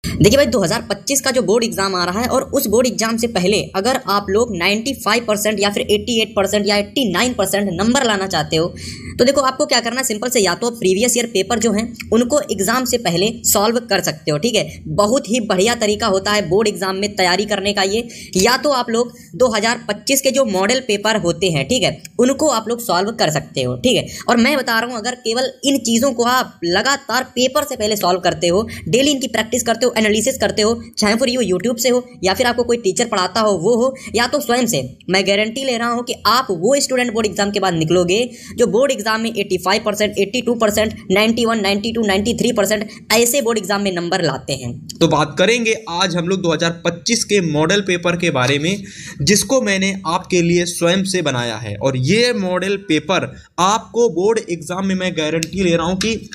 देखिए भाई, 2025 का जो बोर्ड एग्जाम आ रहा है और उस बोर्ड एग्जाम से पहले अगर आप लोग 95% या फिर 88% या 89% नंबर लाना चाहते हो तो देखो आपको क्या करना है। सिंपल से, या तो प्रीवियस ईयर पेपर जो हैं उनको एग्जाम से पहले सॉल्व कर सकते हो, ठीक है। बहुत ही बढ़िया तरीका होता है बोर्ड एग्जाम में तैयारी करने का ये। या तो आप लोग 2025 के जो मॉडल पेपर होते हैं, ठीक है, उनको आप लोग सॉल्व कर सकते हो, ठीक है। और मैं बता रहा हूँ, अगर केवल इन चीज़ों को आप लगातार पेपर से पहले सॉल्व करते हो, डेली इनकी प्रैक्टिस करते हो, एनालिसिस करते हो, चाहे फिर ये यूट्यूब से हो या फिर आपको कोई टीचर पढ़ाता हो वो हो, या तो स्वयं से, मैं गारंटी ले रहा हूं कि आप वो स्टूडेंट बोर्ड एग्जाम के बाद निकलोगे जो बोर्ड एग्जाम में 85%, 82%, 91, 92, 93% ऐसे बोर्ड एग्जाम में नंबर लाते हैं। तो बात करेंगे आज हम लोग 2025 के मॉडल पेपर के बारे में, जिसको मैंने आपके लिए स्वयं से बनाया है। और ये मॉडल पेपर आपको बोर्ड एग्जाम में मैं गारंटी ले रहा हूं कि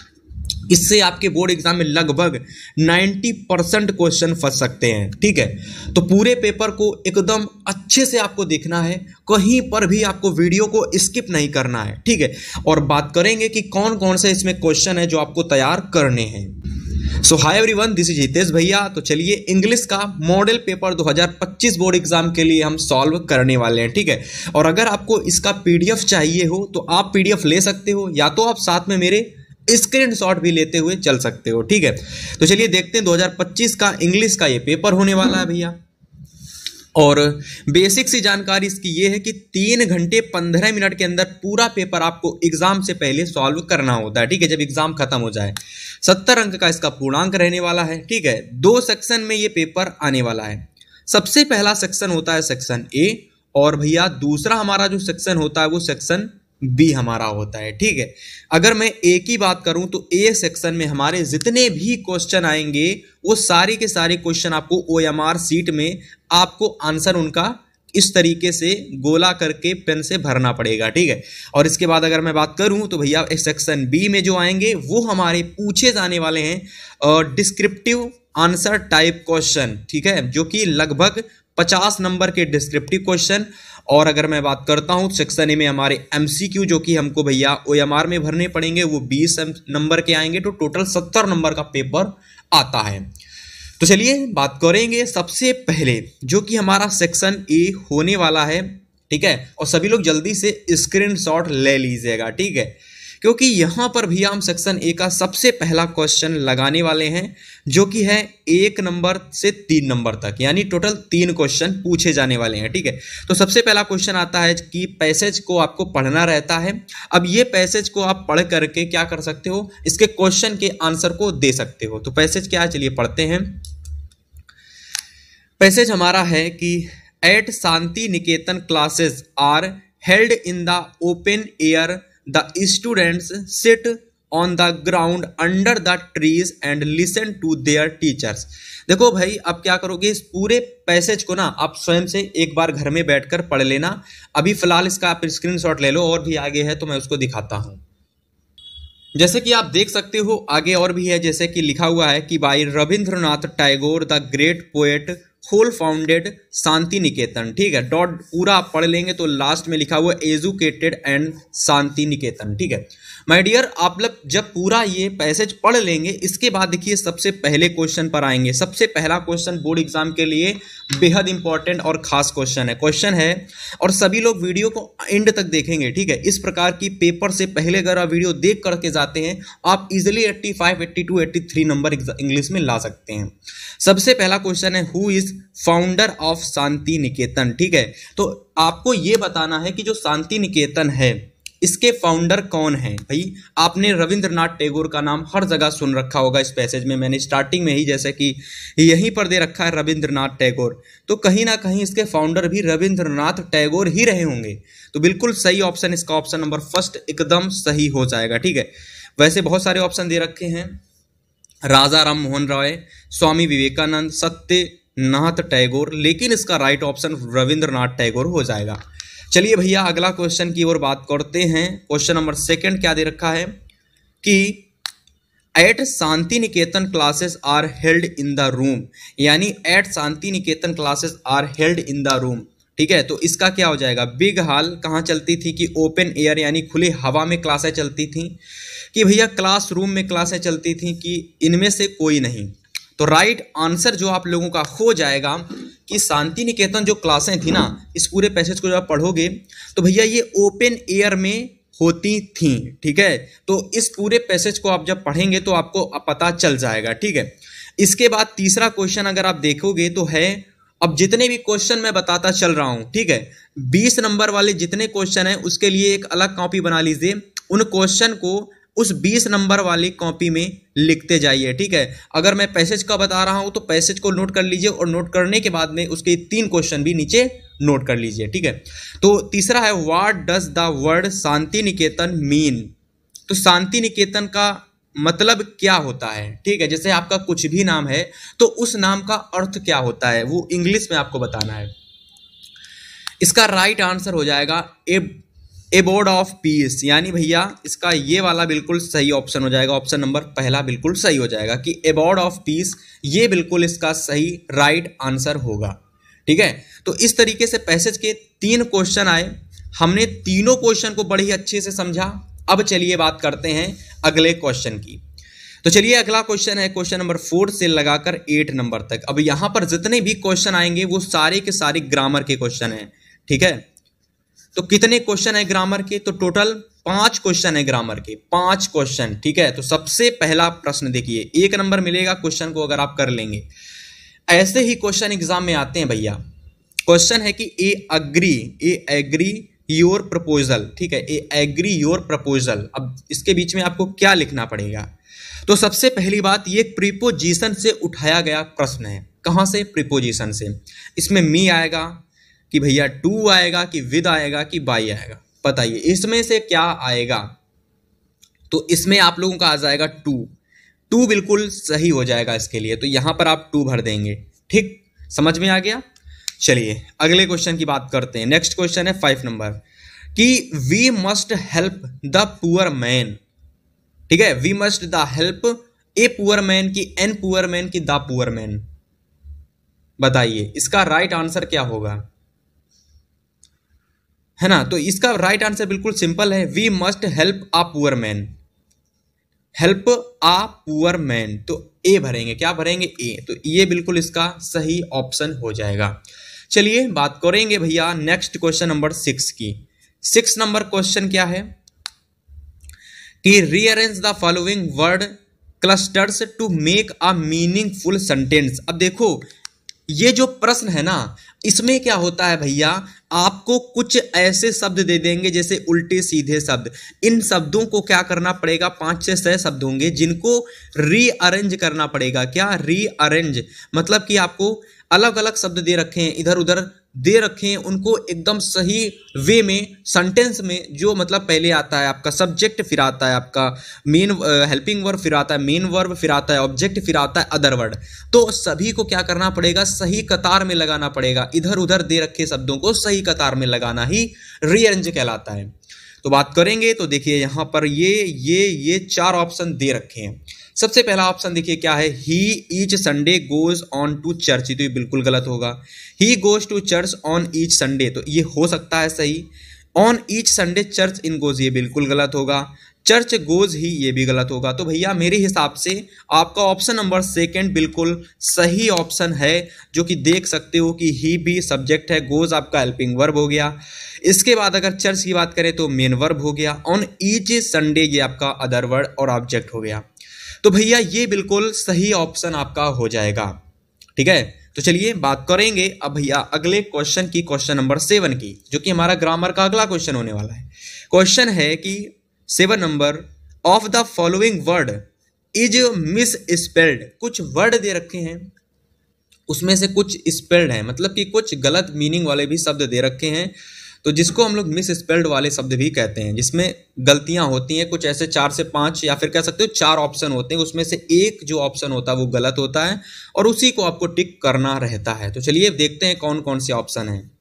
इससे आपके बोर्ड एग्जाम में लगभग 90% क्वेश्चन फंस सकते हैं, ठीक है। तो पूरे पेपर को एकदम अच्छे से आपको देखना है, कहीं पर भी आपको वीडियो को स्किप नहीं करना है, ठीक है। और बात करेंगे कि कौन कौन से इसमें क्वेश्चन है जो आपको तैयार करने हैं। So hi everyone, this is Hitesh भैया। तो चलिए, इंग्लिश का मॉडल पेपर 2025 बोर्ड एग्जाम के लिए हम सॉल्व करने वाले हैं, ठीक है। और अगर आपको इसका पीडीएफ चाहिए हो तो आप पीडीएफ ले सकते हो, या तो आप साथ में मेरे स्क्रीनशॉट भी लेते हुए चल सकते हो, ठीक है। तो चलिए देखते हैं 2025 का इंग्लिश का ये पेपर होने वाला है भैया। और बेसिक सी जानकारी इसकी ये है कि 3 घंटे 15 मिनट के अंदर पूरा पेपर आपको एग्जाम से पहले सॉल्व करना होता है, ठीक है। जब एग्जाम खत्म हो जाए 70 अंक का इसका पूर्णांक रहने वाला है, ठीक है। 2 सेक्शन में ये पेपर आने वाला है। सबसे पहला सेक्शन होता है सेक्शन ए, और भैया दूसरा हमारा जो सेक्शन होता है वो सेक्शन बी हमारा होता है, ठीक है। अगर मैं ए की बात करूं तो ए सेक्शन में हमारे जितने भी क्वेश्चन आएंगे वो सारे के सारे क्वेश्चन आपको ओएमआर सीट में आपको आंसर उनका इस तरीके से गोला करके पेन से भरना पड़ेगा, ठीक है। और इसके बाद अगर मैं बात करूं तो भैया सेक्शन बी में जो आएंगे वो हमारे पूछे जाने वाले हैं डिस्क्रिप्टिव आंसर टाइप क्वेश्चन, ठीक है, जो कि लगभग 50 नंबर के डिस्क्रिप्टिव क्वेश्चन। और अगर मैं बात करता हूं सेक्शन ए में हमारे एमसीक्यू जो कि हमको भैया ओएमआर में भरने पड़ेंगे, वो 20 नंबर के आएंगे। तो टोटल 70 नंबर का पेपर आता है। तो चलिए बात करेंगे सबसे पहले जो कि हमारा सेक्शन ए होने वाला है, ठीक है। और सभी लोग जल्दी से स्क्रीनशॉट ले लीजिएगा, ठीक है, क्योंकि यहां पर भी हम सेक्शन ए का सबसे पहला क्वेश्चन लगाने वाले हैं, जो कि है 1 नंबर से 3 नंबर तक, यानी टोटल 3 क्वेश्चन पूछे जाने वाले हैं, ठीक है। तो सबसे पहला क्वेश्चन आता है कि पैसेज को आपको पढ़ना रहता है। अब ये पैसेज को आप पढ़ करके क्या कर सकते हो, इसके क्वेश्चन के आंसर को दे सकते हो। तो पैसेज क्या है, चलिए पढ़ते हैं। पैसेज हमारा है कि at Shantiniketan classes are held in the open air, the students sit on the ground under the trees and listen to their teachers। देखो भाई, अब क्या करोगे, इस पूरे पैसेज को ना आप स्वयं से एक बार घर में बैठकर पढ़ लेना। अभी फिलहाल इसका आप स्क्रीनशॉट ले लो, और भी आगे है तो मैं उसको दिखाता हूं। जैसे कि आप देख सकते हो आगे और भी है, जैसे कि लिखा हुआ है कि by Rabindranath Tagore the great poet who founded Shantiniketan, ठीक है। डॉट पूरा आप पढ़ लेंगे तो लास्ट में लिखा हुआ एजुकेटेड एंड शांति निकेतन, ठीक है। माय डियर, आप लोग जब पूरा ये पैसेज पढ़ लेंगे, इसके बाद देखिए सबसे पहले क्वेश्चन पर आएंगे। सबसे पहला क्वेश्चन बोर्ड एग्जाम के लिए बेहद इंपॉर्टेंट और खास क्वेश्चन है, और सभी लोग वीडियो को एंड तक देखेंगे, ठीक है। इस प्रकार की पेपर से पहले अगर आप वीडियो देख करके जाते हैं, आप इजिली 85, 82, 83 नंबर इंग्लिश में ला सकते हैं। सबसे पहला क्वेश्चन है, who is founder of Shanti Niketan, ठीक है। तो आपको ये बताना है कि जो शांति निकेतन है इसके फाउंडर कौन है। भाई आपने रविंद्रनाथ टैगोर का नाम हर जगह सुन रखा होगा। इस पैसेज में मैंने स्टार्टिंग में ही जैसे कि यहीं पर दे रखा है रविंद्रनाथ टैगोर, तो कहीं ना कहीं इसके फाउंडर भी रविंद्रनाथ टैगोर ही रहे होंगे। तो बिल्कुल सही ऑप्शन इसका ऑप्शन नंबर फर्स्ट एकदम सही हो जाएगा, ठीक है। वैसे बहुत सारे ऑप्शन दे रखे हैं, राजा राम मोहन राय, स्वामी विवेकानंद, सत्यनाथ टैगोर, लेकिन इसका राइट ऑप्शन रविंद्रनाथ टैगोर हो जाएगा। चलिए भैया अगला क्वेश्चन की ओर बात करते हैं। क्वेश्चन नंबर 2 क्या दे रखा है कि at Shantiniketan classes are held in the room, यानी at Shantiniketan classes are held in the room, ठीक है। तो इसका क्या हो जाएगा, बिग हॉल कहाँ चलती थी, कि ओपन एयर यानी खुले हवा में क्लासें चलती थी, कि भैया क्लासरूम में क्लासें चलती थी, कि इनमें से कोई नहीं। तो राइट आंसर जो आप लोगों का हो जाएगा कि शांति निकेतन जो क्लासें थी ना, इस पूरे पैसेज को जब आप पढ़ोगे तो भैया ये ओपन एयर में होती थी। ठीक है, तो इस पूरे पैसेज को आप जब पढ़ेंगे तो आपको पता चल जाएगा। ठीक है, इसके बाद तीसरा क्वेश्चन अगर आप देखोगे तो है, अब जितने भी क्वेश्चन मैं बताता चल रहा हूं, ठीक है, 20 नंबर वाले जितने क्वेश्चन हैं उसके लिए एक अलग कॉपी बना लीजिए, उन क्वेश्चन को उस 20 नंबर वाली कॉपी में लिखते जाइए। ठीक है, अगर मैं पैसेज का बता रहा हूं तो पैसेज को नोट कर लीजिए और नोट करने के बाद में उसके 3 क्वेश्चन भी नीचे नोट कर लीजिए। ठीक है, तो तीसरा है what does the word Shanti Niketan mean. तो शांति निकेतन का मतलब क्या होता है। ठीक है, जैसे आपका कुछ भी नाम है तो उस नाम का अर्थ क्या होता है वो इंग्लिश में आपको बताना है। इसका राइट आंसर हो जाएगा एबोर्ड ऑफ पीस, यानी भैया इसका ये वाला बिल्कुल सही ऑप्शन हो जाएगा, ऑप्शन नंबर पहला बिल्कुल सही हो जाएगा कि एबोर्ड ऑफ पीस, ये बिल्कुल इसका सही राइट आंसर होगा। ठीक है, तो इस तरीके से पैसेज के 3 क्वेश्चन आए, हमने तीनों क्वेश्चन को बड़ी अच्छे से समझा। अब चलिए बात करते हैं अगले क्वेश्चन की। तो चलिए अगला क्वेश्चन है क्वेश्चन नंबर 4 से लगाकर 8 नंबर तक। अब यहां पर जितने भी क्वेश्चन आएंगे वो सारे के सारे ग्रामर के क्वेश्चन हैं। ठीक है, तो कितने क्वेश्चन है ग्रामर के, तो टोटल 5 क्वेश्चन है ग्रामर के, 5 क्वेश्चन। ठीक है, तो सबसे पहला प्रश्न देखिए, 1 नंबर मिलेगा क्वेश्चन को अगर आप कर लेंगे। ऐसे ही क्वेश्चन एग्जाम में आते हैं भैया। क्वेश्चन है कि ए एग्री योर प्रपोजल। ठीक है, ए एग्री योर प्रपोजल। अब इसके बीच में आपको क्या लिखना पड़ेगा, तो सबसे पहली बात, ये प्रीपोजिशन से उठाया गया प्रश्न है। कहां से, प्रीपोजिशन से। इसमें मी आएगा कि भैया टू आएगा कि विद आएगा कि बाय आएगा, बताइए इसमें से क्या आएगा। तो इसमें आप लोगों का आ जाएगा टू बिल्कुल सही हो जाएगा इसके लिए, तो यहां पर आप 2 भर देंगे। ठीक, समझ में आ गया। चलिए अगले क्वेश्चन की बात करते हैं। नेक्स्ट क्वेश्चन है 5 नंबर कि we must help the poor man. ठीक है, we must the help a poor man की एन पुअर मैन की द पुअर मैन, बताइए इसका राइट आंसर क्या होगा, है ना। तो इसका राइट आंसर बिल्कुल सिंपल है, we must help a poor man, help a poor man. तो ए भरेंगे, क्या भरेंगे, ए। तो ये बिल्कुल इसका सही ऑप्शन हो जाएगा। चलिए बात करेंगे भैया नेक्स्ट क्वेश्चन नंबर 6 की। 6 नंबर क्वेश्चन क्या है कि rearrange the following word clusters to make a meaningful sentence. अब देखो ये जो प्रश्न है ना, इसमें क्या होता है भैया, आपको कुछ ऐसे शब्द दे देंगे जैसे उल्टे सीधे शब्द। इन शब्दों को क्या करना पड़ेगा, 5 से 6 शब्द होंगे जिनको रीअरेंज करना पड़ेगा। क्या, रीअरेंज मतलब कि आपको अलग अलग शब्द दे रखे हैं, इधर उधर दे रखे हैं, उनको एकदम सही वे में सेंटेंस में, जो मतलब पहले आता है आपका सब्जेक्ट, फिर आता है आपका मेन हेल्पिंग वर्ब, फिर आता है मेन वर्ब, फिर आता है ऑब्जेक्ट, फिर आता है अदर वर्ड। तो सभी को क्या करना पड़ेगा, सही कतार में लगाना पड़ेगा। इधर उधर दे रखे शब्दों को सही कतार में लगाना ही रीअरेंज कहलाता है। तो बात करेंगे तो देखिए यहां पर ये 4 ऑप्शन दे रखे हैं। सबसे पहला ऑप्शन देखिए क्या है, he each Sunday goes on to church. तो ये बिल्कुल गलत होगा। He goes to church on each Sunday, तो ये हो सकता है सही। On each Sunday church in goes, ये बिल्कुल गलत होगा। चर्च गोज ही, ये भी गलत होगा। तो भैया मेरे हिसाब से आपका ऑप्शन नंबर 2 बिल्कुल सही ऑप्शन है, जो कि देख सकते हो कि ही भी सब्जेक्ट है, गोज आपका हेल्पिंग वर्ब हो गया। इसके बाद अगर चर्च की बात करें तो मेन वर्ब हो गया। ऑन ईच संडे ये आपका अदर वर्ड और ऑब्जेक्ट हो गया। तो भैया ये बिल्कुल सही ऑप्शन आपका हो जाएगा। ठीक है, तो चलिए बात करेंगे अब भैया अगले क्वेश्चन की, क्वेश्चन नंबर 7 की, जो कि हमारा ग्रामर का अगला क्वेश्चन होने वाला है। क्वेश्चन है कि 7 number, of the following word is miss spelled. कुछ वर्ड दे रखे हैं, उसमें से कुछ स्पेल्ड है, मतलब कि कुछ गलत मीनिंग वाले भी शब्द दे रखे हैं, तो जिसको हम लोग मिस स्पेल्ड वाले शब्द भी कहते हैं, जिसमें गलतियां होती हैं। कुछ ऐसे 4 से 5 या फिर कह सकते हो 4 ऑप्शन होते हैं, उसमें से एक जो ऑप्शन होता है वो गलत होता है और उसी को आपको टिक करना रहता है। तो चलिए देखते हैं कौन कौन से ऑप्शन हैं।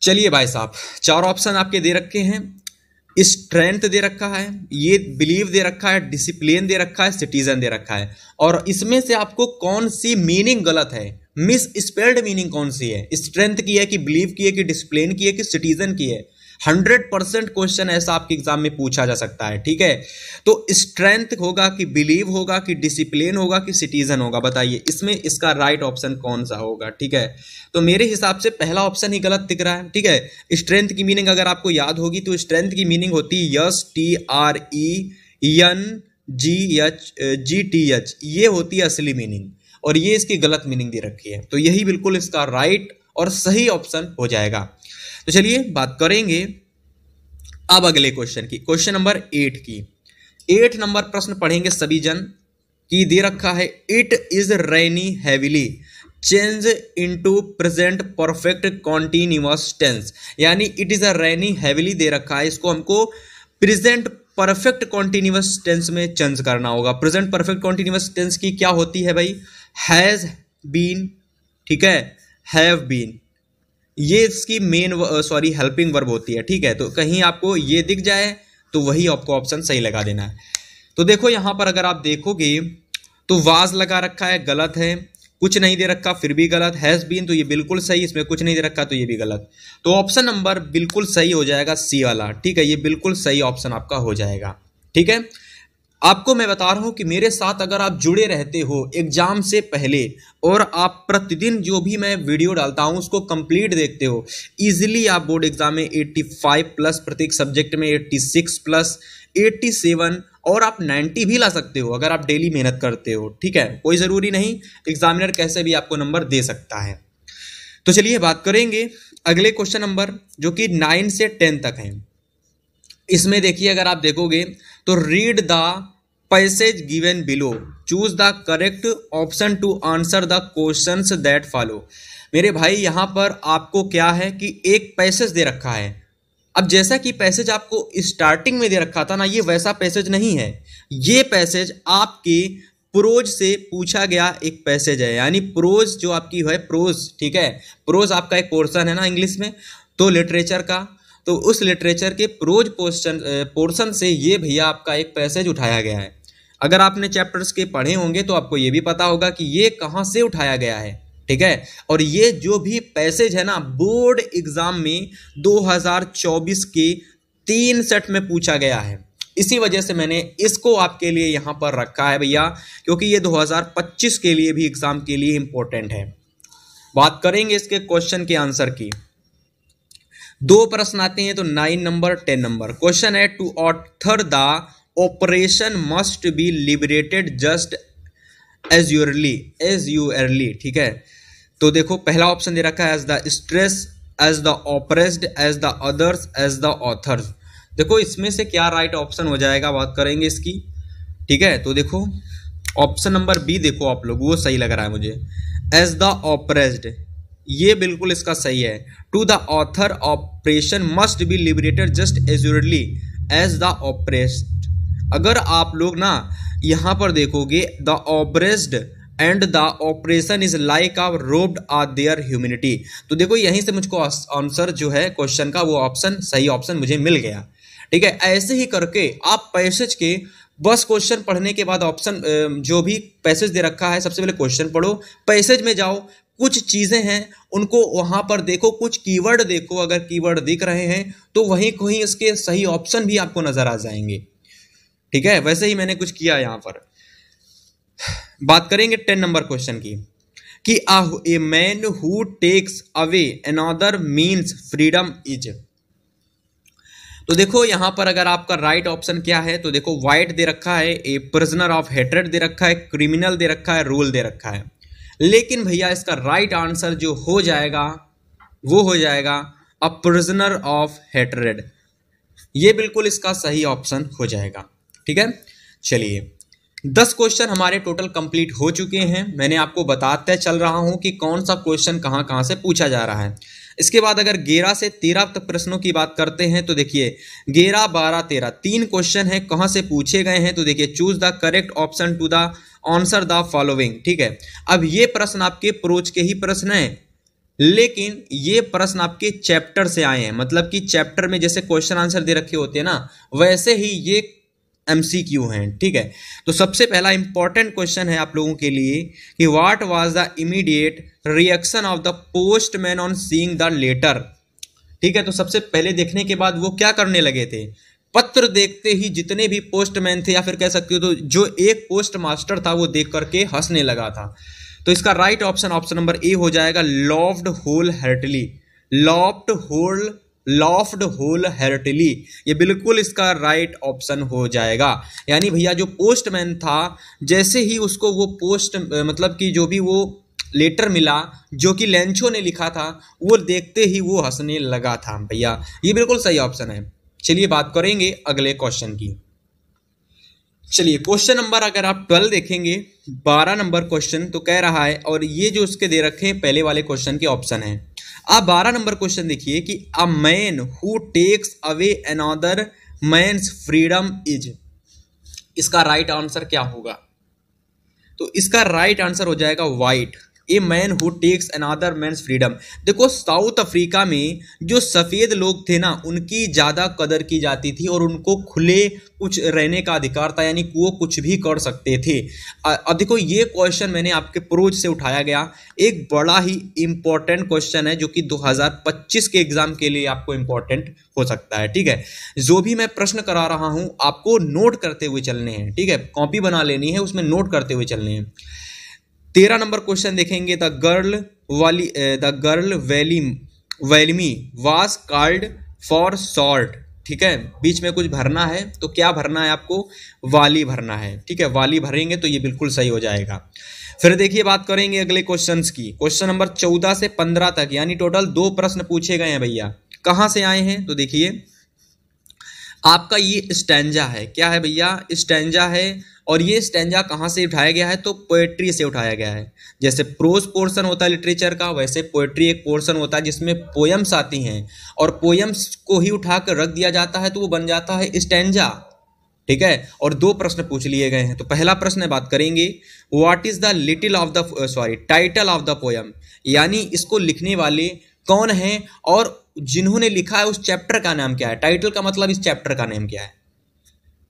चलिए भाई साहब, 4 ऑप्शन आपके दे रखे हैं। स्ट्रेंथ दे रखा है, ये बिलीव दे रखा है, डिसिप्लिन दे रखा है, सिटीजन दे रखा है। और इसमें से आपको कौन सी मीनिंग गलत है, मिस स्पेल्ड मीनिंग कौन सी है, स्ट्रेंथ की है कि बिलीव की है कि डिसिप्लिन की है कि सिटीजन की है, 100% क्वेश्चन ऐसा आपके एग्जाम में पूछा जा सकता है, ठीक है। तो स्ट्रेंथ होगा कि बिलीव होगा कि डिसिप्लिन होगा कि सिटीजन होगा, बताइए इसमें इसका राइट ऑप्शन कौन सा होगा, ठीक है। तो मेरे हिसाब से पहला ऑप्शन ही गलत दिख रहा है, ठीक है। स्ट्रेंथ की मीनिंग अगर आपको याद होगी तो स्ट्रेंथ की मीनिंग होती है STRENGTH, ये होती है असली मीनिंग, और ये इसकी गलत मीनिंग दे रखी है। तो यही बिल्कुल इसका राइट और सही ऑप्शन हो जाएगा। तो चलिए बात करेंगे अब अगले क्वेश्चन की, क्वेश्चन नंबर 8 की। 8 नंबर प्रश्न पढ़ेंगे सभी जन, की दे रखा है it is rainy heavily, change into present perfect continuous tense, यानी it is a rainy heavily दे रखा है, इसको हमको प्रेजेंट परफेक्ट कॉन्टिन्यूअस टेंस में चेंज करना होगा। प्रेजेंट परफेक्ट कॉन्टिन्यूअस टेंस की क्या होती है भाई, हैज बीन, ठीक है, हैव बीन, ये इसकी मेन हेल्पिंग वर्ब होती है, ठीक है। तो कहीं आपको ये दिख जाए तो वही आपको ऑप्शन सही लगा देना है। तो देखो यहां पर अगर आप देखोगे तो वाज लगा रखा है, गलत है, कुछ नहीं दे रखा फिर भी गलत, हैज बीन तो ये बिल्कुल सही, इसमें कुछ नहीं दे रखा तो ये भी गलत। तो ऑप्शन नंबर बिल्कुल सही हो जाएगा सी वाला, ठीक है, ये बिल्कुल सही ऑप्शन आपका हो जाएगा, ठीक है। आपको मैं बता रहा हूं कि मेरे साथ अगर आप जुड़े रहते हो एग्जाम से पहले और आप प्रतिदिन जो भी मैं वीडियो डालता हूं उसको कंप्लीट देखते हो, इजीली आप बोर्ड एग्जाम में 85 प्लस, प्रत्येक सब्जेक्ट में 86 प्लस, 87 और आप 90 भी ला सकते हो अगर आप डेली मेहनत करते हो, ठीक है। कोई ज़रूरी नहीं, एग्जामिनर कैसे भी आपको नंबर दे सकता है। तो चलिए बात करेंगे अगले क्वेश्चन नंबर जो कि 9 से 10 तक है। इसमें देखिए अगर आप देखोगे तो read the passage given below, choose the correct option to answer the questions that follow. मेरे भाई यहां पर आपको क्या है कि एक पैसेज दे रखा है। अब जैसा कि पैसेज आपको स्टार्टिंग में दे रखा था ना, ये वैसा पैसेज नहीं है, ये पैसेज आपके प्रोज से पूछा गया एक पैसेज है, यानी प्रोज जो आपकी है प्रोज, ठीक है, प्रोज आपका एक पोर्शन है ना इंग्लिश में, तो लिटरेचर का, तो उस लिटरेचर के प्रोज पोर्शन से ये भैया आपका एक पैसेज उठाया गया है। अगर आपने चैप्टर्स के पढ़े होंगे तो आपको ये भी पता होगा कि ये कहाँ से उठाया गया है, ठीक है। और ये जो भी पैसेज है ना बोर्ड एग्जाम में 2024 के 3 सेट में पूछा गया है, इसी वजह से मैंने इसको आपके लिए यहां पर रखा है भैया, क्योंकि ये 2025 के लिए भी एग्जाम के लिए इंपॉर्टेंट है। बात करेंगे इसके क्वेश्चन के आंसर की। 2 प्रश्न आते हैं, तो 9 नंबर 10 नंबर। क्वेश्चन है to author the operation must be liberated just as surely, ठीक है। तो देखो पहला ऑप्शन दे रखा है as the stress, as the oppressed, as the others, as the authors. देखो इसमें से क्या राइट ऑप्शन हो जाएगा, बात करेंगे इसकी, ठीक है। तो देखो ऑप्शन नंबर बी देखो आप लोग, वो सही लग रहा है मुझे, एज द ऑप्रेस्ड, ये बिल्कुल इसका सही है। To the author operation must be liberated just as surely as the oppressed. अगर आप लोग ना यहां पर देखोगे the oppressed and the operation is like a robbed a their humanity, तो देखो यहीं से मुझको आंसर जो है क्वेश्चन का वो ऑप्शन सही ऑप्शन मुझे मिल गया, ठीक है। ऐसे ही करके आप पैसेज के बस क्वेश्चन पढ़ने के बाद ऑप्शन जो भी पैसेज दे रखा है सबसे पहले क्वेश्चन पढ़ो, पैसेज में जाओ, कुछ चीजें हैं उनको वहां पर देखो, कुछ कीवर्ड देखो, अगर कीवर्ड दिख रहे हैं तो वहीं कहीं इसके सही ऑप्शन भी आपको नजर आ जाएंगे, ठीक है। वैसे ही मैंने कुछ किया यहां पर। बात करेंगे 10 नंबर क्वेश्चन की कि a man who takes away another means freedom is. तो देखो यहां पर अगर आपका राइट ऑप्शन क्या है, तो देखो वाइट दे रखा है, ए प्रिजनर ऑफ हेट्रेड दे रखा है, क्रिमिनल दे रखा है, रूल दे रखा है। लेकिन भैया इसका राइट आंसर जो हो जाएगा वो हो जाएगा अ प्रिजनर ऑफ हेट्रेड, ये बिल्कुल इसका सही ऑप्शन हो जाएगा, ठीक है। चलिए 10 क्वेश्चन हमारे टोटल कंप्लीट हो चुके हैं। मैंने आपको बताते चल रहा हूं कि कौन सा क्वेश्चन कहां से पूछा जा रहा है। इसके बाद अगर 11 से 13 तक प्रश्नों की बात करते हैं तो देखिए 11, 12, 13 3 क्वेश्चन है, कहां से पूछे गए हैं, तो देखिए choose the correct option to the answer the following, ठीक है। अब ये प्रश्न आपके प्रोज के ही प्रश्न हैं, लेकिन ये प्रश्न आपके चैप्टर से आए हैं, मतलब कि चैप्टर में जैसे क्वेश्चन आंसर दे रखे होते हैं ना, वैसे ही ये MCQ हैं, ठीक है। तो सबसे पहला इंपॉर्टेंट क्वेश्चन है आप लोगों के लिए कि what was the immediate reaction of the postman on seeing the letter. ठीक है। तो सबसे पहले देखने के बाद वो क्या करने लगे थे, पत्र देखते ही जितने भी पोस्टमैन थे या फिर कह सकते हो तो जो एक पोस्ट मास्टर था वो देख करके हंसने लगा था। तो इसका right option option number a हो जाएगा, laughed whole heartily, laughed whole heartily, ये बिल्कुल इसका राइट ऑप्शन हो जाएगा। यानी भैया जो पोस्टमैन था, जैसे ही उसको वो पोस्ट मतलब कि जो भी वो लेटर मिला जो कि लेंचो ने लिखा था, वो देखते ही वो हंसने लगा था भैया, ये बिल्कुल सही ऑप्शन है। चलिए बात करेंगे अगले क्वेश्चन की। चलिए क्वेश्चन नंबर अगर आप 12 देखेंगे, 12 नंबर क्वेश्चन तो कह रहा है, और ये जो उसके दे रखे हैं पहले वाले क्वेश्चन के ऑप्शन है। आप 12 नंबर क्वेश्चन देखिए कि a man who takes away another man's freedom is, इसका राइट आंसर क्या होगा? तो इसका राइट आंसर हो जाएगा white, a man who takes another man's freedom. देखो साउथ अफ्रीका में जो सफ़ेद लोग थे ना, उनकी ज़्यादा कदर की जाती थी और उनको खुले कुछ रहने का अधिकार था, यानी वो कुछ भी कर सकते थे। अब देखो ये क्वेश्चन मैंने आपके प्रोज से उठाया गया, एक बड़ा ही इंपॉर्टेंट क्वेश्चन है जो कि 2025 के एग्जाम के लिए आपको इंपॉर्टेंट हो सकता है। ठीक है, जो भी मैं प्रश्न करा रहा हूँ आपको नोट करते हुए चलने हैं। ठीक है, कॉपी बना लेनी है, उसमें नोट करते हुए चलने हैं। 13 नंबर क्वेश्चन देखेंगे, the girl Valliammai was called for short. ठीक है, बीच में कुछ भरना है, तो क्या भरना है आपको? वाली भरना है। ठीक है, वाली भरेंगे तो ये बिल्कुल सही हो जाएगा। फिर देखिए बात करेंगे अगले क्वेश्चंस की, क्वेश्चन नंबर 14 से 15 तक, यानी टोटल 2 प्रश्न पूछे गए हैं भैया। कहाँ से आए हैं? तो देखिए आपका ये स्टैंजा है, क्या है भैया? स्टैंजा है। और ये स्टैंजा कहाँ से उठाया गया है? तो पोएट्री से उठाया गया है। जैसे प्रोज पोर्शन होता है लिटरेचर का, वैसे पोएट्री एक पोर्शन होता है जिसमें पोयम्स आती हैं, और पोयम्स को ही उठाकर रख दिया जाता है तो वो बन जाता है स्टैंजा। ठीक है, और 2 प्रश्न पूछ लिए गए हैं। तो पहला प्रश्न बात करेंगे, what is the title of the poem, यानी इसको लिखने वाले कौन हैं और जिन्होंने लिखा है उस चैप्टर का नाम क्या है। टाइटल का मतलब इस चैप्टर का नेम क्या है।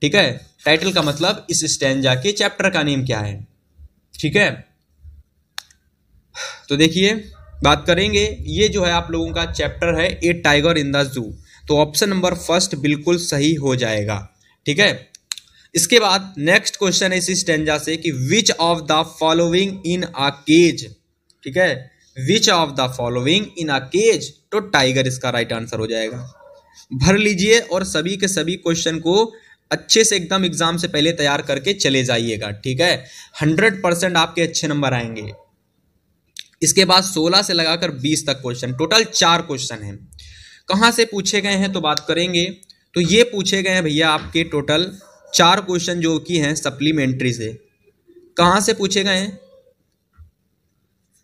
ठीक है, टाइटल का मतलब इस स्टैंजा के चैप्टर का नेम क्या है। ठीक है, तो देखिए बात करेंगे, ये जो है आप लोगों का चैप्टर है ए टाइगर इन द जू, तो ऑप्शन नंबर फर्स्ट बिल्कुल सही हो जाएगा। ठीक है, इसके बाद नेक्स्ट क्वेश्चन है इसी स्टैंजा से कि which of the following in a cage. ठीक है, which of the following in a cage, तो टाइगर इसका राइट आंसर हो जाएगा। भर लीजिए और सभी के सभी क्वेश्चन को अच्छे से एकदम एग्जाम से पहले तैयार करके चले जाइएगा। ठीक है, 100% आपके अच्छे नंबर आएंगे। इसके बाद 16 से लगाकर 20 तक क्वेश्चन, टोटल 4 क्वेश्चन हैं। कहाँ से पूछे गए हैं तो बात करेंगे, तो ये पूछे गए हैं भैया आपके टोटल 4 क्वेश्चन जो कि हैं सप्लीमेंट्री से। कहाँ से पूछे गए हैं?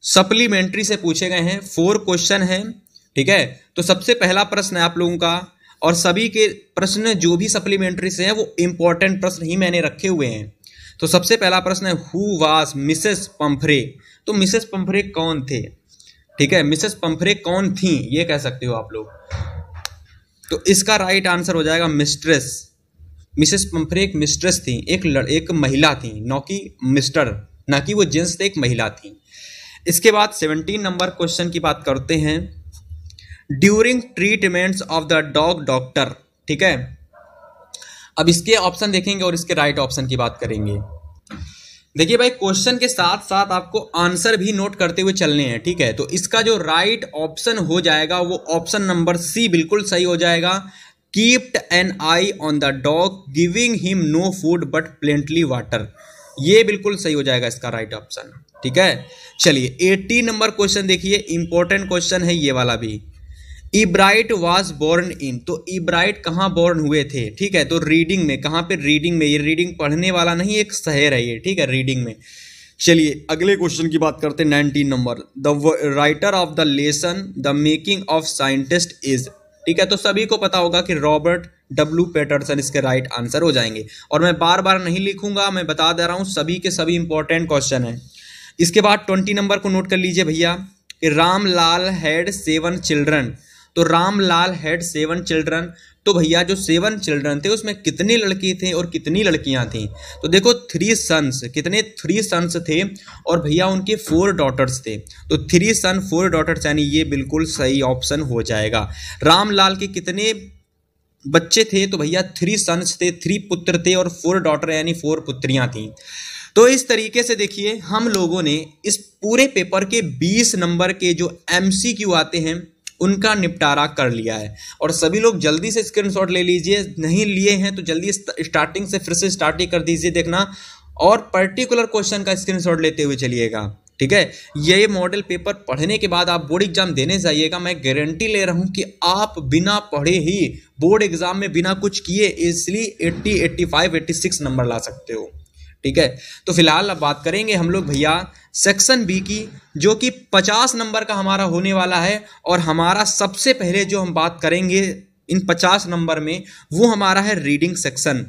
सप्लीमेंट्री से पूछे गए हैं। 4 क्वेश्चन हैं। ठीक है, तो सबसे पहला प्रश्न है आप लोगों का, और सभी के प्रश्न जो भी सप्लीमेंट्री से हैं वो इंपॉर्टेंट प्रश्न ही मैंने रखे हुए हैं। तो सबसे पहला प्रश्न है हु वाज मिसेस पंफरे, तो मिसेस पंफरे कौन थे? ठीक है, मिसेस पंफरे कौन थी ये कह सकते हो आप लोग। तो इसका राइट आंसर हो जाएगा मिस्ट्रेस। मिसेस पंफरे एक मिस्ट्रेस थी, एक महिला थी, न कि मिस्टर, ना कि वो जेंट्स थे, एक महिला थी। इसके बाद 17 नंबर क्वेश्चन की बात करते हैं, during treatments of the dog doctor. ठीक है, अब इसके ऑप्शन देखेंगे और इसके राइट ऑप्शन की बात करेंगे। देखिए भाई क्वेश्चन के साथ साथ आपको आंसर भी नोट करते हुए चलने हैं। ठीक है, तो इसका जो राइट ऑप्शन हो जाएगा वो ऑप्शन नंबर सी बिल्कुल सही हो जाएगा, kept an eye on the dog giving him no food but plenty water, ये बिल्कुल सही हो जाएगा इसका राइट ऑप्शन। ठीक है, चलिए 18 नंबर क्वेश्चन देखिए, इंपॉर्टेंट क्वेश्चन है ये वाला भी। इब्राइट वाज बोर्न इन, तो इब्राइट कहाँ बोर्न हुए थे? ठीक है, तो रीडिंग में, कहाँ पे? रीडिंग में। ये रीडिंग पढ़ने वाला नहीं, एक शहर है ये। ठीक है, रीडिंग में। चलिए अगले क्वेश्चन की बात करते हैं, 19 number, the writer of the lesson the making of scientist is. ठीक है, तो सभी को पता होगा कि रॉबर्ट डब्ल्यू पैटरसन इसके राइट आंसर हो जाएंगे, और मैं बार बार नहीं लिखूंगा, मैं बता दे रहा हूँ, सभी के सभी इंपॉर्टेंट क्वेश्चन है। इसके बाद 20 नंबर को नोट कर लीजिए भैया कि रामलाल हैड 7 चिल्ड्रन तो रामलाल हैड 7 चिल्ड्रन। तो भैया जो 7 चिल्ड्रन थे उसमें कितने लड़के थे और कितनी लड़कियां थी? तो देखो 3 सन्स, कितने 3 सन्स थे और भैया उनके 4 डॉटर्स थे। तो 3 सन 4 डॉटर्स यानी ये बिल्कुल सही ऑप्शन हो जाएगा। रामलाल के कितने बच्चे थे? तो भैया 3 सन्स थे, 3 पुत्र थे और 4 डॉटर यानी 4 पुत्रियां थी। तो इस तरीके से देखिए हम लोगों ने इस पूरे पेपर के 20 नंबर के जो MCQ आते हैं उनका निपटारा कर लिया है। और सभी लोग जल्दी से स्क्रीनशॉट ले लीजिए, नहीं लिए हैं तो जल्दी स्टार्टिंग से फिर से स्टार्ट ही कर दीजिए देखना, और पर्टिकुलर क्वेश्चन का स्क्रीनशॉट लेते हुए चलिएगा, ठीक है। ये मॉडल पेपर पढ़ने के बाद आप बोर्ड एग्जाम देने जाइएगा, मैं गारंटी ले रहा हूं कि आप बिना पढ़े ही बोर्ड एग्जाम में बिना कुछ किए इसलिए 80, 85, 86 नंबर ला सकते हो, ठीक है। तो फिलहाल अब बात करेंगे हम लोग भैया सेक्शन बी की, जो कि 50 नंबर का हमारा होने वाला है। और हमारा सबसे पहले जो हम बात करेंगे इन 50 नंबर में वो हमारा है रीडिंग सेक्शन।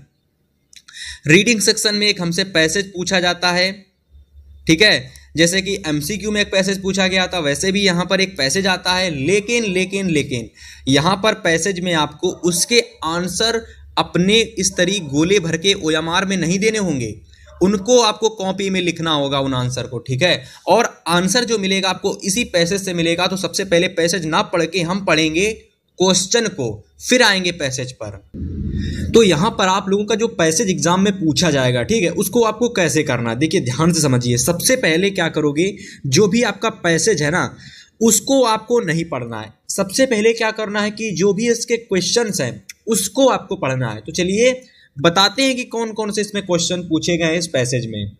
रीडिंग सेक्शन में एक हमसे पैसेज पूछा जाता है, ठीक है। जैसे कि MCQ में एक पैसेज पूछा गया था वैसे भी यहाँ पर एक पैसेज आता है, लेकिन यहाँ पर पैसेज में आपको उसके आंसर अपने इस तरीके गोले भर के OMR में नहीं देने होंगे, उनको आपको कॉपी में लिखना होगा उन आंसर को, ठीक है। और आंसर जो मिलेगा आपको इसी पैसेज से मिलेगा। तो सबसे पहले पैसेज ना पढ़ के हम पढ़ेंगे क्वेश्चन को, फिर आएंगे पैसेज पर। तो यहां पर आप लोगों का जो पैसेज एग्जाम में पूछा जाएगा, ठीक है, उसको आपको कैसे करना है देखिए ध्यान से समझिए। सबसे पहले क्या करोगे, जो भी आपका पैसेज है ना उसको आपको नहीं पढ़ना है। सबसे पहले क्या करना है कि जो भी इसके क्वेश्चंस हैं उसको आपको पढ़ना है। तो चलिए बताते हैं कि कौन कौन से इसमें क्वेश्चन पूछे गए हैं इस पैसेज में।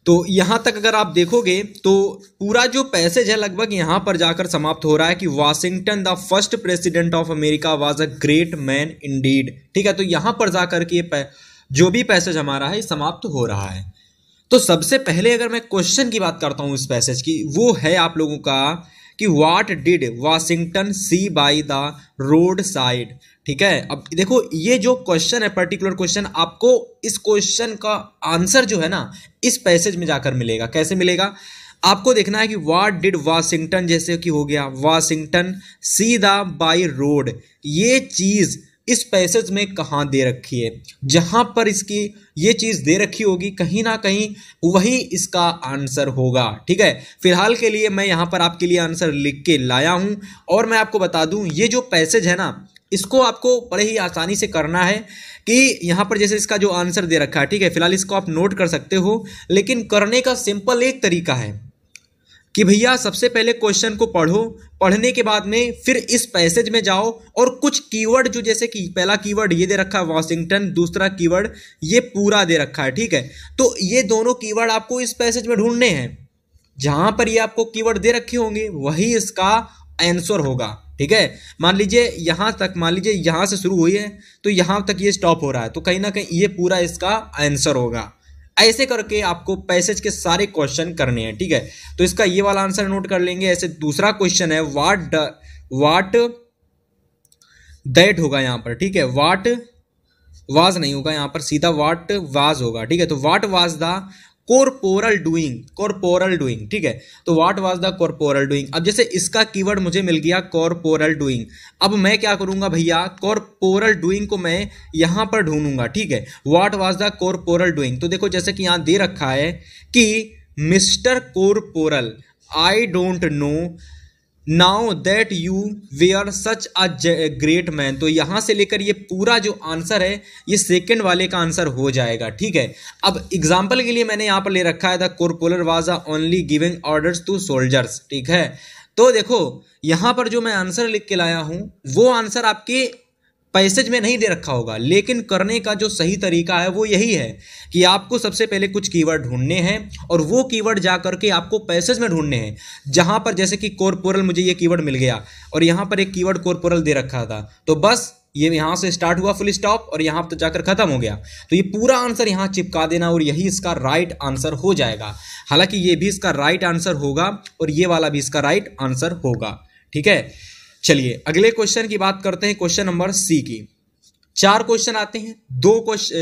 तो यहां तक अगर आप देखोगे तो पूरा जो पैसेज है लगभग यहां पर जाकर समाप्त हो रहा है कि Washington the first president of America was a great man Indeed, ठीक है। तो यहां पर जाकर के जो भी पैसेज हमारा है समाप्त हो रहा है। तो सबसे पहले अगर मैं क्वेश्चन की बात करता हूं इस पैसेज की, वो है आप लोगों का कि what did Washington see by the road side, ठीक है। अब देखो ये जो क्वेश्चन है पर्टिकुलर क्वेश्चन, आपको इस क्वेश्चन का आंसर जो है ना इस पैसेज में जाकर मिलेगा। कैसे मिलेगा, आपको देखना है कि व्हाट डिड वाशिंगटन, जैसे कि हो गया Washington see the by road, ये चीज इस पैसेज में कहां दे रखी है। जहां पर इसकी ये चीज दे रखी होगी कहीं ना कहीं वही इसका आंसर होगा, ठीक है। फिलहाल के लिए मैं यहां पर आपके लिए आंसर लिख के लाया हूं। और मैं आपको बता दूं ये जो पैसेज है ना इसको आपको बड़े ही आसानी से करना है कि यहाँ पर जैसे इसका जो आंसर दे रखा है, ठीक है, फिलहाल इसको आप नोट कर सकते हो। लेकिन करने का सिंपल एक तरीका है कि भैया सबसे पहले क्वेश्चन को पढ़ो, पढ़ने के बाद में फिर इस पैसेज में जाओ और कुछ कीवर्ड जो जैसे कि पहला कीवर्ड ये दे रखा है वाशिंगटन, दूसरा कीवर्ड ये पूरा दे रखा है, ठीक है। तो ये दोनों कीवर्ड आपको इस पैसेज में ढूंढने हैं। जहां पर ये आपको कीवर्ड दे रखे होंगे वही इसका आंसर होगा, ठीक है। मान लीजिए यहां तक, मान लीजिए यहां से शुरू हुई है तो यहां तक ये स्टॉप हो रहा है, तो कहीं ना कहीं ये पूरा इसका आंसर होगा। ऐसे करके आपको पैसेज के सारे क्वेश्चन करने हैं, ठीक है। तो इसका ये वाला आंसर नोट कर लेंगे। ऐसे दूसरा क्वेश्चन है व्हाट दैट होगा यहां पर, ठीक है। व्हाट वाज नहीं होगा यहां पर, सीधा व्हाट वाज होगा, ठीक है। तो what was the corporal doing, ठीक है। तो what was the corporal doing. अब जैसे इसका कीवर्ड मुझे मिल गया कॉर्पोरल डूइंग, अब मैं क्या करूंगा भैया कॉर्पोरल डूइंग को मैं यहां पर ढूंढूंगा, ठीक है। What was the corporal doing, तो देखो जैसे कि यहां दे रखा है कि mister corporal I don't know now that you were such a great man. तो यहां से लेकर ये पूरा जो आंसर है ये सेकंड वाले का आंसर हो जाएगा, ठीक है। अब एग्जांपल के लिए मैंने यहां पर ले रखा है the corporal was only giving orders to soldiers, ठीक है। तो देखो यहां पर जो मैं आंसर लिख के लाया हूं वो आंसर आपके पैसेज में नहीं दे रखा होगा, लेकिन करने का जो सही तरीका है वो यही है कि आपको सबसे पहले कुछ कीवर्ड ढूंढने हैं और वो कीवर्ड जा करके आपको पैसेज में ढूंढने हैं। जहां पर जैसे कि कॉर्पोरल, मुझे ये कीवर्ड मिल गया और यहां पर एक कीवर्ड कॉर्पोरल दे रखा था, तो बस ये यहां से स्टार्ट हुआ फुल स्टॉप और यहां पर जाकर खत्म हो गया। तो ये पूरा आंसर यहां चिपका देना और यही इसका राइट आंसर हो जाएगा। हालांकि ये भी इसका राइट आंसर होगा और ये वाला भी इसका राइट आंसर होगा, ठीक है। चलिए अगले क्वेश्चन की बात करते हैं, क्वेश्चन नंबर सी की। 4 क्वेश्चन आते हैं,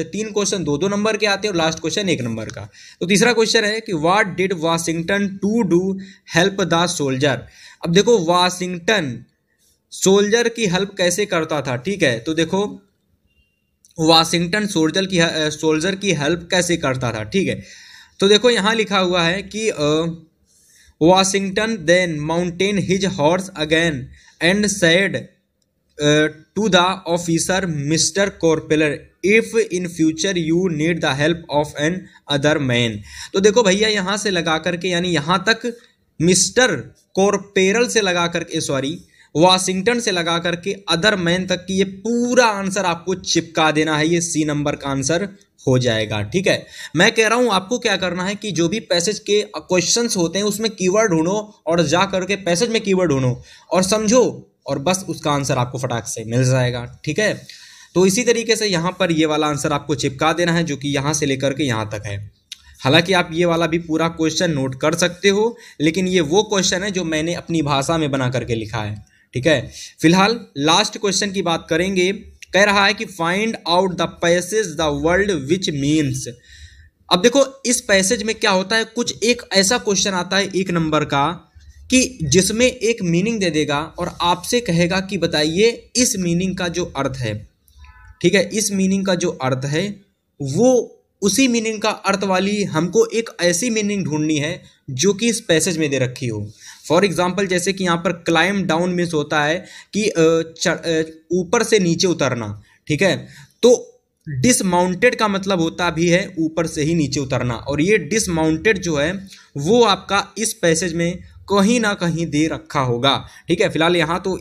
3 क्वेश्चन 2-2 नंबर के आते हैं और लास्ट क्वेश्चन 1 नंबर का। तो तीसरा क्वेश्चन है कि what did Washington to do help the soldier. अब देखो वाशिंगटन सोल्जर की हेल्प कैसे करता था, ठीक है। तो देखो वाशिंगटन सोल्जर की हेल्प कैसे करता था, ठीक है। तो देखो यहाँ लिखा हुआ है कि Washington then mounted his horse again and said to the officer mister corporal if in future you need the help of another man. तो देखो भैया यहाँ से लगा करके यानी यहाँ तक मिस्टर कॉर्पेरल से लगा करके सॉरी वाशिंगटन से लगा करके अदर मैन तक की ये पूरा आंसर आपको चिपका देना है, ये सी नंबर का आंसर हो जाएगा, ठीक है। मैं कह रहा हूं आपको क्या करना है कि जो भी पैसेज के क्वेश्चंस होते हैं उसमें कीवर्ड ढूंढो और जा करके पैसेज में कीवर्ड ढूंढो और समझो और बस उसका आंसर आपको फटाक से मिल जाएगा, ठीक है। तो इसी तरीके से यहाँ पर ये वाला आंसर आपको चिपका देना है जो कि यहाँ से लेकर के यहाँ तक है। हालांकि आप ये वाला भी पूरा क्वेश्चन नोट कर सकते हो, लेकिन ये वो क्वेश्चन है जो मैंने अपनी भाषा में बना करके लिखा है, ठीक है। फिलहाल लास्ट क्वेश्चन की बात करेंगे। कह रहा है कि find out the passage the world which means. अब देखो इस पैसेज में क्या होता है, कुछ एक ऐसा क्वेश्चन आता है 1 नंबर का कि जिसमें एक मीनिंग दे देगा और आपसे कहेगा कि बताइए इस मीनिंग का जो अर्थ है, ठीक है, इस मीनिंग का जो अर्थ है वो उसी मीनिंग का अर्थ वाली हमको एक ऐसी मीनिंग ढूंढनी है जो कि इस पैसेज में दे रखी हो। फॉर एग्जाम्पल जैसे कि यहाँ पर क्लाइम डाउन मीन्स होता है कि ऊपर से नीचे उतरना, ठीक है। तो डिसमाउंटेड का मतलब होता भी है ऊपर से ही नीचे उतरना, और ये डिसमाउंटेड जो है वो आपका इस पैसेज में कहीं ना कहीं दे रखा होगा, ठीक है। फिलहाल यहाँ तो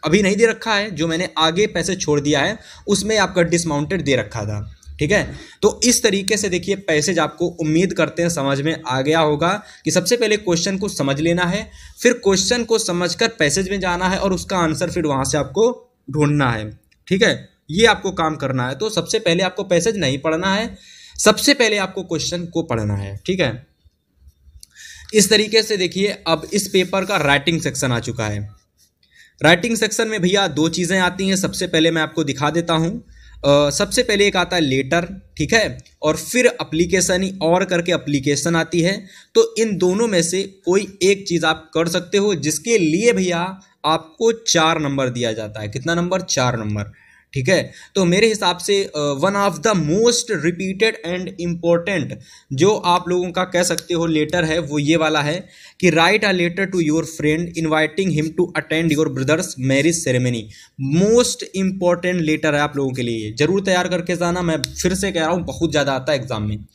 अभी नहीं दे रखा है, जो मैंने आगे पैसेज छोड़ दिया है उसमें आपका डिसमाउंटेड दे रखा था, ठीक है। तो इस तरीके से देखिए पैसेज आपको उम्मीद करते हैं समझ में आ गया होगा कि सबसे पहले क्वेश्चन को समझ लेना है, फिर क्वेश्चन को समझकर पैसेज में जाना है और उसका आंसर फिर वहां से आपको ढूंढना है, ठीक है। ये आपको काम करना है। तो सबसे पहले आपको पैसेज नहीं पढ़ना है, सबसे पहले आपको क्वेश्चन को पढ़ना है, ठीक है। इस तरीके से देखिए अब इस पेपर का राइटिंग सेक्शन आ चुका है। राइटिंग सेक्शन में भैया 2 चीजें आती हैं, सबसे पहले मैं आपको दिखा देता हूं। सबसे पहले एक आता है लेटर, ठीक है, और फिर एप्लीकेशन और करके एप्लीकेशन आती है। तो इन दोनों में से कोई एक चीज आप कर सकते हो, जिसके लिए भैया आपको 4 नंबर दिया जाता है। कितना नंबर? 4 नंबर, ठीक है। तो मेरे हिसाब से one of the most repeated and important जो आप लोगों का कह सकते हो लेटर है वो ये वाला है कि write a letter to your friend inviting him to attend your brother's marriage ceremony. Most important letter है आप लोगों के लिए, जरूर तैयार करके जाना। मैं फिर से कह रहा हूँ बहुत ज़्यादा आता है एग्जाम में।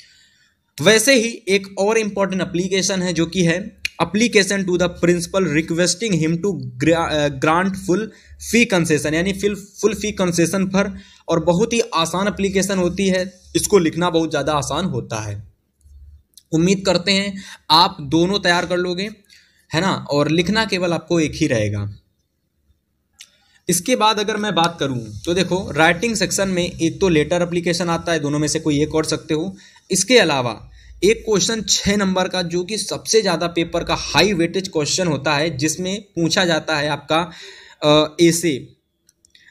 वैसे ही एक और इम्पॉर्टेंट एप्लीकेशन है जो कि है application to the principal requesting him to grant full fee concession, यानी फुल फी कंसेशन पर। और बहुत ही आसान एप्लीकेशन होती है, इसको लिखना बहुत ज़्यादा आसान होता है। उम्मीद करते हैं आप दोनों तैयार कर लोगे, है ना, और लिखना केवल आपको एक ही रहेगा। इसके बाद अगर मैं बात करूं तो देखो राइटिंग सेक्शन में एक तो लेटर एप्लीकेशन आता है, दोनों में से कोई एक और सकते हो। इसके अलावा एक क्वेश्चन 6 नंबर का जो कि सबसे ज़्यादा पेपर का हाई वेटेज क्वेश्चन होता है, जिसमें पूछा जाता है आपका एसे।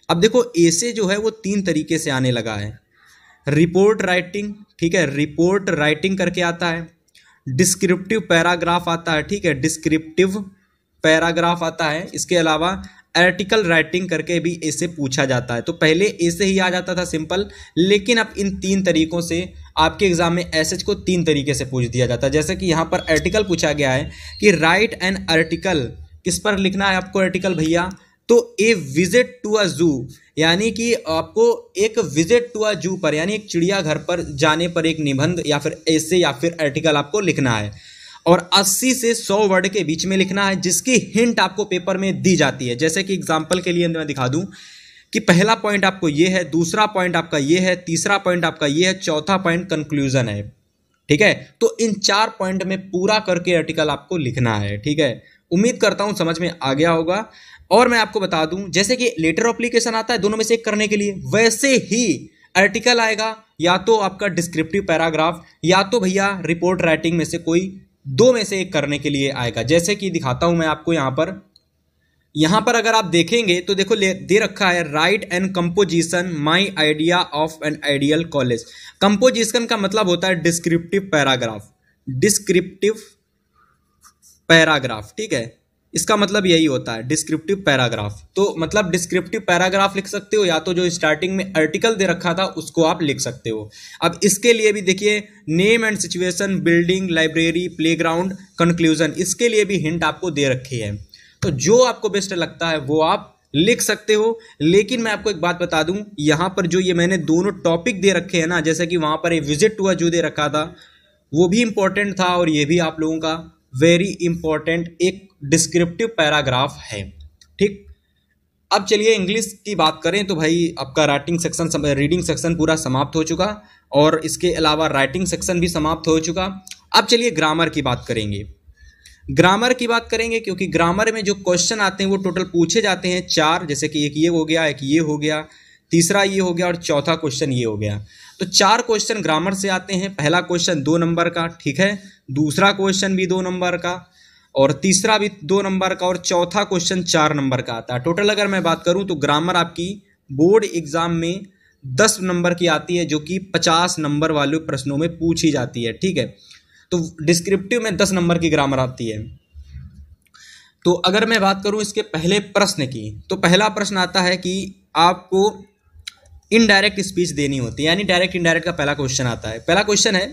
अब देखो एसे जो है वो 3 तरीके से आने लगा है। रिपोर्ट राइटिंग, ठीक है, रिपोर्ट राइटिंग करके आता है। डिस्क्रिप्टिव पैराग्राफ आता है, ठीक है, डिस्क्रिप्टिव पैराग्राफ आता है। इसके अलावा आर्टिकल राइटिंग करके भी ऐसे पूछा जाता है। तो पहले ऐसे ही आ जाता था सिंपल, लेकिन अब इन 3 तरीकों से आपके एग्जाम में एसएच को 3 तरीके से पूछ दिया जाता है। जैसे कि यहाँ पर आर्टिकल पूछा गया है कि राइट एन आर्टिकल, किस पर लिखना है आपको आर्टिकल भैया? तो ए विजिट टू अ जू, यानी कि आपको एक विजिट टू अ जू पर, यानी एक चिड़ियाघर पर जाने पर एक निबंध या फिर ऐसे या फिर आर्टिकल आपको लिखना है, और 80 से 100 वर्ड के बीच में लिखना है, जिसकी हिंट आपको पेपर में दी जाती है। जैसे कि एग्जांपल के लिए मैं दिखा दूं कि पहला पॉइंट आपको ये है, दूसरा पॉइंट आपका ये है, तीसरा पॉइंट आपका ये है, चौथा पॉइंट कंक्लूजन है, ठीक है। तो इन 4 पॉइंट में पूरा करके आर्टिकल आपको लिखना है, ठीक है। उम्मीद करता हूं समझ में आ गया होगा। और मैं आपको बता दूं जैसे कि लेटर एप्लीकेशन आता है दोनों में से एक करने के लिए, वैसे ही आर्टिकल आएगा, या तो आपका डिस्क्रिप्टिव पैराग्राफ या तो भैया रिपोर्ट राइटिंग में से कोई 2 में से एक करने के लिए आएगा। जैसे कि दिखाता हूं मैं आपको यहां पर अगर आप देखेंगे तो देखो दे रखा है right and composition my idea of an ideal college. Composition का मतलब होता है डिस्क्रिप्टिव पैराग्राफ, डिस्क्रिप्टिव पैराग्राफ, ठीक है। इसका मतलब यही होता है डिस्क्रिप्टिव पैराग्राफ। तो मतलब डिस्क्रिप्टिव पैराग्राफ लिख सकते हो, या तो जो स्टार्टिंग में आर्टिकल दे रखा था उसको आप लिख सकते हो। अब इसके लिए भी देखिए name and situation, building, library, playground, conclusion, इसके लिए भी हिंट आपको दे रखी है। तो जो आपको बेस्ट लगता है वो आप लिख सकते हो। लेकिन मैं आपको एक बात बता दूं, यहाँ पर जो ये मैंने दोनों टॉपिक दे रखे हैं ना, जैसे कि वहाँ पर एक विजिट टू जो दे रखा था वो भी इंपॉर्टेंट था, और ये भी आप लोगों का वेरी इंपॉर्टेंट एक डिस्क्रिप्टिव पैराग्राफ है। ठीक, अब चलिए इंग्लिश की बात करें तो भाई आपका राइटिंग सेक्शन, रीडिंग सेक्शन पूरा समाप्त हो चुका, और इसके अलावा राइटिंग सेक्शन भी समाप्त हो चुका। अब चलिए ग्रामर की बात करेंगे। ग्रामर की बात करेंगे क्योंकि ग्रामर में जो क्वेश्चन आते हैं वो टोटल पूछे जाते हैं 4, जैसे कि एक ये हो गया, एक ये हो गया, तीसरा ये हो गया और चौथा क्वेश्चन ये हो गया। तो 4 क्वेश्चन ग्रामर से आते हैं। पहला क्वेश्चन 2 नंबर का, ठीक है, दूसरा क्वेश्चन भी 2 नंबर का, और तीसरा भी 2 नंबर का, और चौथा क्वेश्चन 4 नंबर का आता है। टोटल अगर मैं बात करूं तो ग्रामर आपकी बोर्ड एग्जाम में 10 नंबर की आती है, जो कि 50 नंबर वाले प्रश्नों में पूछी जाती है। ठीक है, तो डिस्क्रिप्टिव में 10 नंबर की ग्रामर आती है। तो अगर मैं बात करूं इसके पहले प्रश्न की, तो पहला प्रश्न आता है कि आपको इनडायरेक्ट स्पीच देनी होती है, यानी डायरेक्ट इनडायरेक्ट का पहला क्वेश्चन आता है। पहला क्वेश्चन है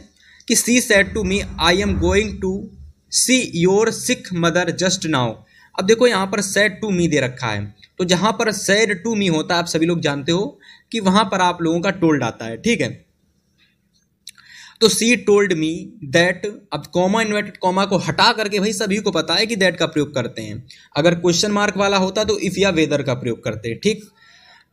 कि she said to me I am going to see your sick mother just now. अब देखो यहाँ पर सेड टू मी दे रखा है, तो जहां पर सेड टू मी होता है आप सभी लोग जानते हो कि वहां पर आप लोगों का टोल्ड आता है। ठीक है, तो सी टोल्ड मी दैट, अब कॉमा इन्वर्टेड कॉमा को हटा करके भाई सभी को पता है कि दैट का प्रयोग करते हैं। अगर क्वेश्चन मार्क वाला होता तो इफ या वेदर का प्रयोग करते हैं। ठीक,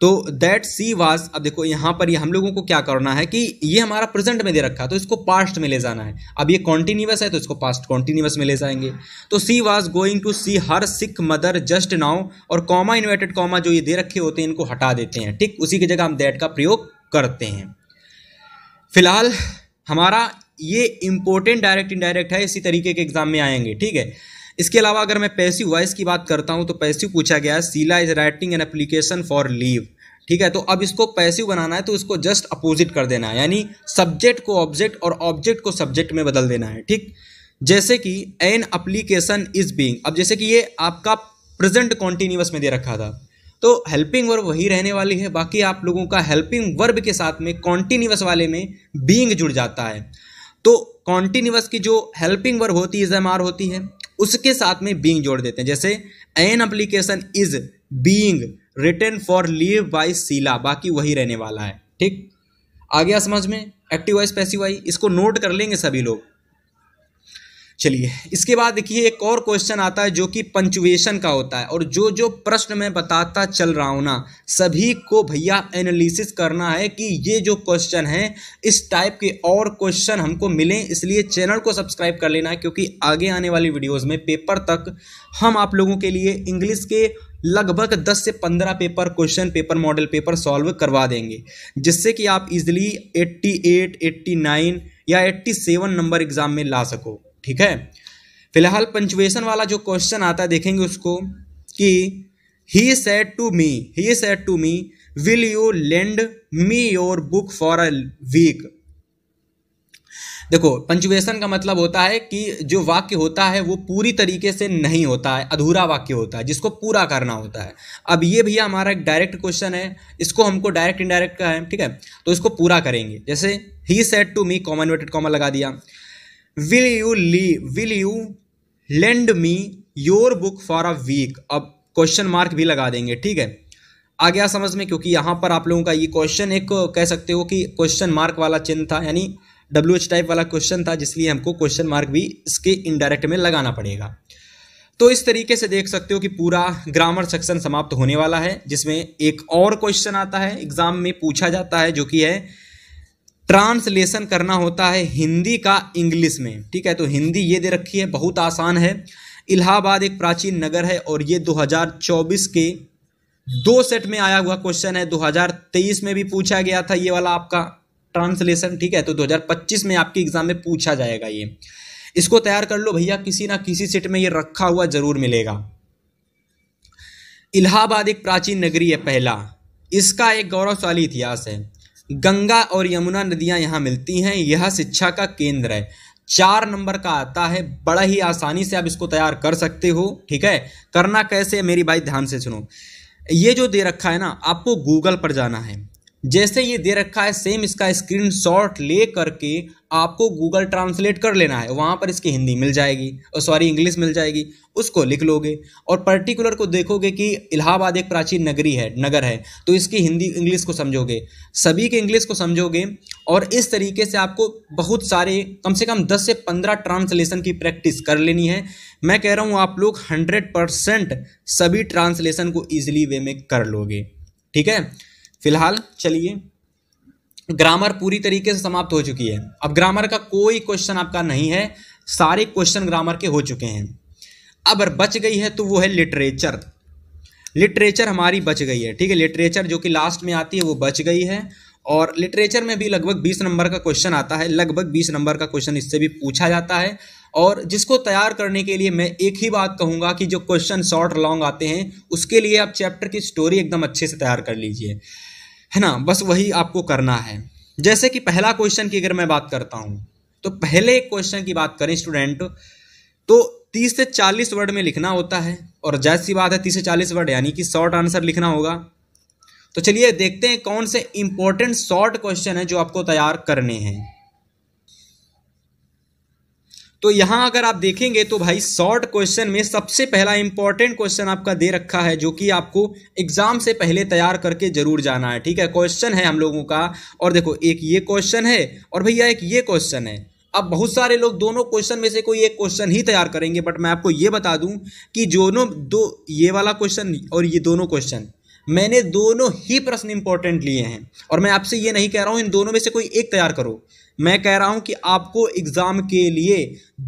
तो दैट सी वाज, अब देखो यहाँ पर ये हम लोगों को क्या करना है कि ये हमारा प्रेजेंट में दे रखा है तो इसको पास्ट में ले जाना है। अब ये कॉन्टिन्यूअस है तो इसको पास्ट कॉन्टिन्यूअस में ले जाएंगे। तो she was going to see her sick mother just now, और कॉमा इन्वर्टेड कॉमा जो ये दे रखे होते हैं इनको हटा देते हैं। ठीक, उसी की जगह हम दैट का प्रयोग करते हैं। फिलहाल हमारा ये इंपॉर्टेंट डायरेक्ट इनडायरेक्ट है, इसी तरीके के एग्जाम में आएंगे। ठीक है, इसके अलावा अगर मैं पैसिव वॉइस की बात करता हूं तो पैसिव पूछा गया है Sheela is writing an application for leave. ठीक है, तो अब इसको पैसिव बनाना है तो इसको जस्ट अपोजिट कर देना है, यानी सब्जेक्ट को ऑब्जेक्ट और ऑब्जेक्ट को सब्जेक्ट में बदल देना है। ठीक, जैसे कि एन एप्लीकेशन इज बीइंग, अब जैसे कि ये आपका प्रेजेंट कॉन्टिन्यूअस में दे रखा था तो हेल्पिंग वर्ब वही रहने वाली है, बाकी आप लोगों का हेल्पिंग वर्ब के साथ में कॉन्टिन्यूअस वाले में बीइंग जुड़ जाता है। तो कॉन्टिन्यूअस की जो हेल्पिंग वर्ब होती है एमआर होती है, उसके साथ में बीइंग जोड़ देते हैं। जैसे an application is being written for leave by Sheela, बाकी वही रहने वाला है। ठीक, आ गया समझ में? एक्टिव वॉइस पैसिव वॉइस, इसको नोट कर लेंगे सभी लोग। चलिए, इसके बाद देखिए एक और क्वेश्चन आता है जो कि पंचुएशन का होता है, और जो जो प्रश्न मैं बताता चल रहा हूं ना सभी को भैया एनालिसिस करना है कि ये जो क्वेश्चन है इस टाइप के और क्वेश्चन हमको मिले, इसलिए चैनल को सब्सक्राइब कर लेना है, क्योंकि आगे आने वाली वीडियोस में पेपर तक हम आप लोगों के लिए इंग्लिश के लगभग 10 से 15 paper question paper model paper solve करवा देंगे, जिससे कि आप इजिली 88, 89 या 87 नंबर एग्जाम में ला सको। ठीक है, फिलहाल पंचुएशन वाला जो क्वेश्चन आता है देखेंगे उसको कि he said to me will you lend me your book for a week. देखो, पंचुएशन का मतलब होता है कि जो वाक्य होता है वो पूरी तरीके से नहीं होता है, अधूरा वाक्य होता है जिसको पूरा करना होता है। अब ये भैया हमारा एक डायरेक्ट क्वेश्चन है, इसको हमको डायरेक्ट इनडायरेक्ट का है। ठीक है, तो इसको पूरा करेंगे। जैसे he said to me, comma inverted comma लगा दिया, will you lend me your book for a week, अब क्वेश्चन मार्क भी लगा देंगे। ठीक है, आ गया समझ में? क्योंकि यहाँ पर आप लोगों का ये क्वेश्चन एक कह सकते हो कि क्वेश्चन मार्क वाला चिन्ह था, यानी WH टाइप वाला क्वेश्चन था, जिसलिए हमको क्वेश्चन मार्क भी इसके इनडायरेक्ट में लगाना पड़ेगा। तो इस तरीके से देख सकते हो कि पूरा ग्रामर सेक्शन समाप्त होने वाला है, जिसमें एक और क्वेश्चन आता है एग्जाम में पूछा जाता है, जो कि है ट्रांसलेशन करना होता है हिंदी का इंग्लिश में। ठीक है, तो हिंदी ये दे रखी है, बहुत आसान है। इलाहाबाद एक प्राचीन नगर है, और ये 2024 के 2 सेट में आया हुआ क्वेश्चन है। 2023 में भी पूछा गया था ये वाला आपका ट्रांसलेशन। ठीक है, तो 2025 में आपके एग्जाम में पूछा जाएगा ये, इसको तैयार कर लो भैया, किसी ना किसी सेट में ये रखा हुआ जरूर मिलेगा। इलाहाबाद एक प्राचीन नगरी है पहला, इसका एक गौरवशाली इतिहास है। गंगा और यमुना नदियां यहाँ मिलती हैं, यह शिक्षा का केंद्र है। 4 नंबर का आता है, बड़ा ही आसानी से आप इसको तैयार कर सकते हो। ठीक है, करना कैसे मेरी भाई ध्यान से सुनो। ये जो दे रखा है ना, आपको गूगल पर जाना है। जैसे ये दे रखा है सेम इसका स्क्रीनशॉट ले करके आपको गूगल ट्रांसलेट कर लेना है। वहाँ पर इसकी हिंदी मिल जाएगी, सॉरी इंग्लिश मिल जाएगी, उसको लिख लोगे और पर्टिकुलर को देखोगे कि इलाहाबाद एक प्राचीन नगर है, तो इसकी हिंदी इंग्लिश को समझोगे, सभी के इंग्लिश को समझोगे और इस तरीके से आपको बहुत सारे कम से कम 10 से 15 ट्रांसलेशन की प्रैक्टिस कर लेनी है। मैं कह रहा हूँ आप लोग 100% सभी ट्रांसलेशन को ईजिली वे में कर लोगे। ठीक है, फिलहाल चलिए, ग्रामर पूरी तरीके से समाप्त हो चुकी है। अब ग्रामर का कोई क्वेश्चन आपका नहीं है, सारे क्वेश्चन ग्रामर के हो चुके हैं। अब बच गई है तो वो है लिटरेचर। लिटरेचर हमारी बच गई है। ठीक है, लिटरेचर जो कि लास्ट में आती है वो बच गई है और लिटरेचर में भी लगभग 20 नंबर का क्वेश्चन आता है, लगभग 20 नंबर का क्वेश्चन इससे भी पूछा जाता है। और जिसको तैयार करने के लिए मैं एक ही बात कहूँगा कि जो क्वेश्चन शॉर्ट लॉन्ग आते हैं उसके लिए आप चैप्टर की स्टोरी एकदम अच्छे से तैयार कर लीजिए, है ना, बस वही आपको करना है। जैसे कि पहला क्वेश्चन की अगर मैं बात करता हूं तो पहले क्वेश्चन की बात करें स्टूडेंट तो 30 से 40 वर्ड में लिखना होता है और जायज़ सी बात है 30 से 40 वर्ड यानी कि शॉर्ट आंसर लिखना होगा। तो चलिए देखते हैं कौन से इंपॉर्टेंट शॉर्ट क्वेश्चन है जो आपको तैयार करने हैं। तो यहां अगर आप देखेंगे तो भाई शॉर्ट क्वेश्चन में सबसे पहला इंपॉर्टेंट क्वेश्चन आपका दे रखा है जो कि आपको एग्जाम से पहले तैयार करके जरूर जाना है। ठीक है, क्वेश्चन है हम लोगों का और देखो एक ये क्वेश्चन है और भैया एक ये क्वेश्चन है। अब बहुत सारे लोग दोनों क्वेश्चन में से कोई एक क्वेश्चन ही तैयार करेंगे, बट मैं आपको ये बता दूं कि दोनों दो ये वाला क्वेश्चन और ये दोनों क्वेश्चन मैंने दोनों ही प्रश्न इंपॉर्टेंट लिए हैं और मैं आपसे ये नहीं कह रहा हूं इन दोनों में से कोई एक तैयार करो, मैं कह रहा हूं कि आपको एग्जाम के लिए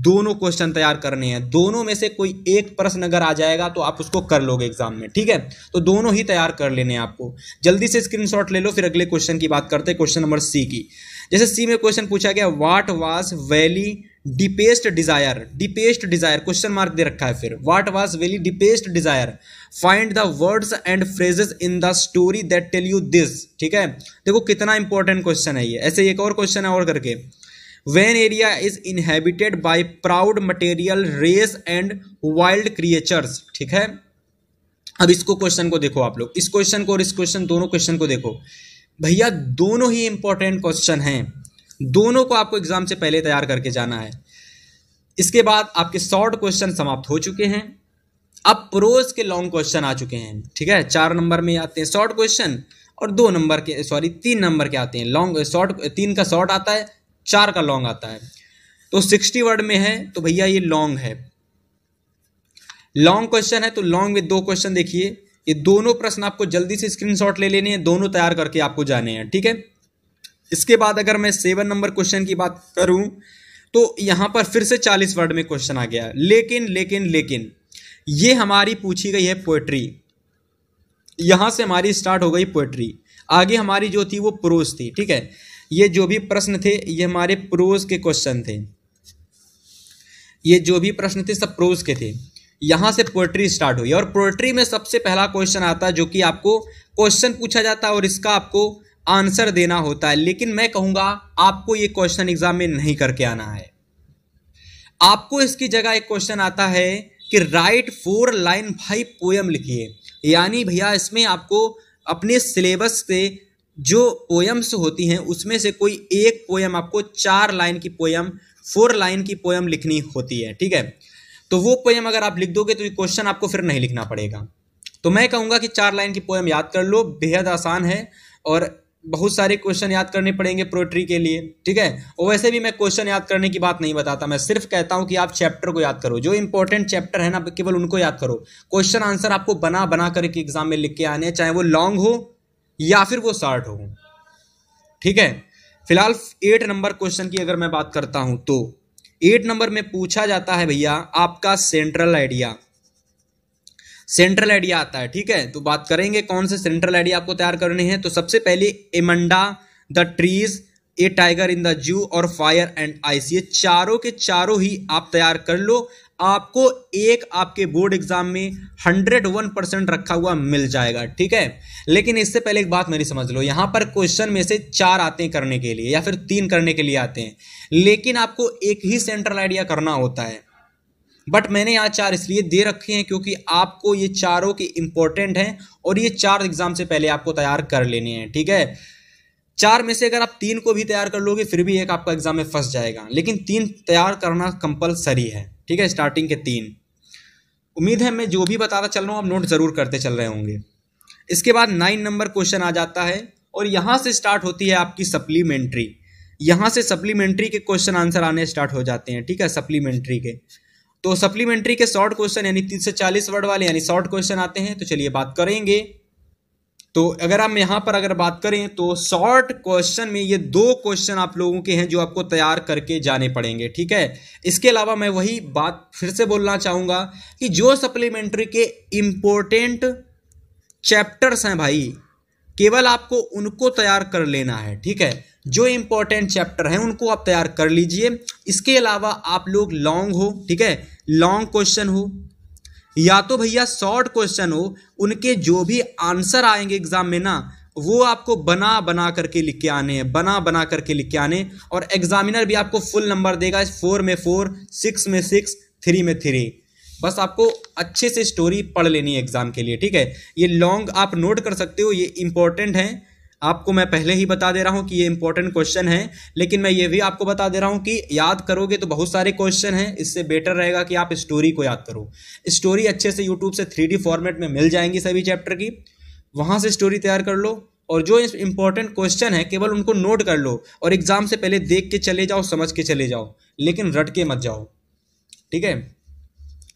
दोनों क्वेश्चन तैयार करने हैं। दोनों में से कोई एक प्रश्न अगर आ जाएगा तो आप उसको कर लोगे एग्जाम में। ठीक है, तो दोनों ही तैयार कर लेने हैं आपको। जल्दी से स्क्रीनशॉट ले लो, फिर अगले क्वेश्चन की बात करते हैं, क्वेश्चन नंबर सी की। जैसे सी में क्वेश्चन पूछा गया what was Valli deepest desire, deepest desire question mark दे रखा है। फिर what was Valli deepest desire, find the words and phrases in the story that tell you this. ठीक है, देखो कितना इंपॉर्टेंट क्वेश्चन है ये। ऐसे एक और क्वेश्चन है और करके, when area is inhabited by proud material race and wild creatures. ठीक है, अब इसको क्वेश्चन को देखो आप लोग, इस क्वेश्चन को और इस क्वेश्चन दोनों क्वेश्चन को देखो भैया, दोनों ही इंपॉर्टेंट क्वेश्चन हैं, दोनों को आपको एग्जाम से पहले तैयार करके जाना है। इसके बाद आपके शॉर्ट क्वेश्चन समाप्त हो चुके हैं, अब प्रोज के लॉन्ग क्वेश्चन आ चुके हैं। ठीक है, 4 नंबर में आते हैं शॉर्ट क्वेश्चन और 2 नंबर के 3 नंबर के आते हैं लॉन्ग। शॉर्ट 3 का शॉर्ट आता है, 4 का लॉन्ग आता है। तो 60 वर्ड में है तो भैया ये लॉन्ग है, लॉन्ग क्वेश्चन है। तो लॉन्ग में 2 क्वेश्चन देखिए, ये दोनों प्रश्न आपको जल्दी से स्क्रीनशॉट ले लेने हैं, दोनों तैयार करके आपको जाने हैं। ठीक है, इसके बाद अगर मैं 7 नंबर क्वेश्चन की बात करूं तो यहां पर फिर से 40 वर्ड में क्वेश्चन आ गया। लेकिन ये हमारी पूछी गई है पोएट्री, यहां से हमारी स्टार्ट हो गई पोएट्री, आगे हमारी जो थी वो प्रोज थी। ठीक है, ये जो भी प्रश्न थे ये हमारे प्रोज के क्वेश्चन थे, ये जो भी प्रश्न थे सब प्रोज के थे। यहां से पोएट्री स्टार्ट हुई और पोएट्री में सबसे पहला क्वेश्चन आता है जो कि आपको क्वेश्चन पूछा जाता है और इसका आपको आंसर देना होता है। लेकिन मैं कहूंगा आपको ये क्वेश्चन एग्जाम में नहीं करके आना है, आपको इसकी जगह एक क्वेश्चन आता है कि राइट 4 लाइन भाई पोयम लिखिए। यानी भैया इसमें आपको अपने सिलेबस से जो पोयम्स होती हैं उसमें से कोई एक पोयम आपको 4 लाइन की पोयम, 4 लाइन की पोयम लिखनी होती है। ठीक है, तो वो पोयम अगर आप लिख दोगे तो ये क्वेश्चन आपको फिर नहीं लिखना पड़ेगा। तो मैं कहूँगा कि 4 लाइन की पोयम याद कर लो, बेहद आसान है और बहुत सारे क्वेश्चन याद करने पड़ेंगे पोएट्री के लिए। ठीक है, और वैसे भी मैं क्वेश्चन याद करने की बात नहीं बताता, मैं सिर्फ कहता हूं कि आप चैप्टर को याद करो, जो इंपॉर्टेंट चैप्टर है ना केवल उनको याद करो। क्वेश्चन आंसर आपको बना बना करके एग्जाम में लिख के आने, चाहे वो लॉन्ग हो या फिर वो शॉर्ट हो। ठीक है, फिलहाल 8 नंबर क्वेश्चन की अगर मैं बात करता हूं तो 8 नंबर में पूछा जाता है भैया आपका सेंट्रल आइडिया, सेंट्रल आइडिया आता है। ठीक है, तो बात करेंगे कौन से सेंट्रल आइडिया आपको तैयार करने हैं। तो सबसे पहले Amanda, the trees, a tiger in the zoo और फायर एंड आइस, ये चारों के चारों ही आप तैयार कर लो। आपको एक आपके बोर्ड एग्जाम में 101% रखा हुआ मिल जाएगा, ठीक है। लेकिन इससे पहले एक बात मेरी समझ लो, यहां पर क्वेश्चन में से 4 आते हैं करने के लिए या फिर 3 करने के लिए आते हैं, लेकिन आपको एक ही सेंट्रल आइडिया करना होता है। बट मैंने यहाँ 4 इसलिए दे रखे हैं क्योंकि आपको ये चारों के इंपॉर्टेंट हैं और ये 4 एग्जाम से पहले आपको तैयार कर लेने हैं, ठीक है। 4 में से अगर आप 3 को भी तैयार कर लोगे फिर भी एक आपका एग्जाम में फंस जाएगा, लेकिन 3 तैयार करना कंपलसरी है, ठीक है। स्टार्टिंग के 3 उम्मीद है मैं जो भी बताता चल रहा हूँ आप नोट जरूर करते चल रहे होंगे। इसके बाद 9 नंबर क्वेश्चन आ जाता है और यहां से स्टार्ट होती है आपकी सप्लीमेंट्री। यहां से सप्लीमेंट्री के क्वेश्चन आंसर आने स्टार्ट हो जाते हैं, ठीक है। सप्लीमेंट्री के तो सप्लीमेंट्री के शॉर्ट क्वेश्चन यानी 30 से 40 वर्ड वाले यानी शॉर्ट क्वेश्चन आते हैं। तो चलिए बात करेंगे। तो अगर हम यहां पर अगर बात करें तो शॉर्ट क्वेश्चन में ये 2 क्वेश्चन आप लोगों के हैं जो आपको तैयार करके जाने पड़ेंगे, ठीक है। इसके अलावा मैं वही बात फिर से बोलना चाहूंगा कि जो सप्लीमेंट्री के इंपॉर्टेंट चैप्टर्स हैं भाई, केवल आपको उनको तैयार कर लेना है, ठीक है। जो इंपॉर्टेंट चैप्टर हैं उनको आप तैयार कर लीजिए। इसके अलावा आप लोग लॉन्ग हो, ठीक है, लॉन्ग क्वेश्चन हो या तो भैया शॉर्ट क्वेश्चन हो, उनके जो भी आंसर आएंगे एग्जाम में ना वो आपको बना बना करके लिख के आने हैं, बना बना करके लिख के आने। और एग्जामिनर भी आपको फुल नंबर देगा, 4 में 4, 6 में 6, 3 में 3। बस आपको अच्छे से स्टोरी पढ़ लेनी है एग्जाम के लिए, ठीक है। ये लॉन्ग आप नोट कर सकते हो, ये इंपॉर्टेंट है। आपको मैं पहले ही बता दे रहा हूं कि ये इंपॉर्टेंट क्वेश्चन है, लेकिन मैं ये भी आपको बता दे रहा हूं कि याद करोगे तो बहुत सारे क्वेश्चन हैं, इससे बेटर रहेगा कि आप स्टोरी को याद करो। स्टोरी अच्छे से यूट्यूब से 3D फॉर्मेट में मिल जाएंगी सभी चैप्टर की, वहां से स्टोरी तैयार कर लो और जो इंपॉर्टेंट क्वेश्चन है केवल उनको नोट कर लो और एग्जाम से पहले देख के चले जाओ, समझ के चले जाओ, लेकिन रट के मत जाओ, ठीक है।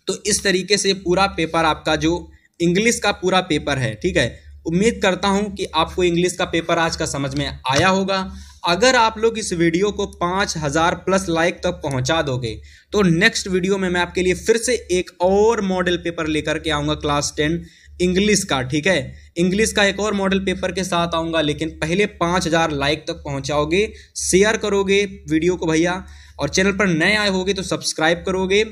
तो इस तरीके से पूरा पेपर आपका जो इंग्लिश का पूरा पेपर है, ठीक है। उम्मीद करता हूं कि आपको इंग्लिश का पेपर आज का समझ में आया होगा। अगर आप लोग इस वीडियो को 5000 प्लस लाइक तक पहुंचा दोगे तो नेक्स्ट वीडियो में मैं आपके लिए फिर से एक और मॉडल पेपर लेकर के आऊंगा क्लास 10 इंग्लिश का, ठीक है। इंग्लिश का एक और मॉडल पेपर के साथ आऊंगा, लेकिन पहले 5000 लाइक तक पहुंचाओगे, शेयर करोगे वीडियो को भैया, और चैनल पर नए आए होगे तो सब्सक्राइब करोगे।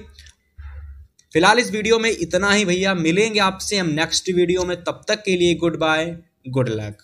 फिलहाल इस वीडियो में इतना ही भैया, मिलेंगे आपसे हम नेक्स्ट वीडियो में, तब तक के लिए गुड बाय, गुड लक।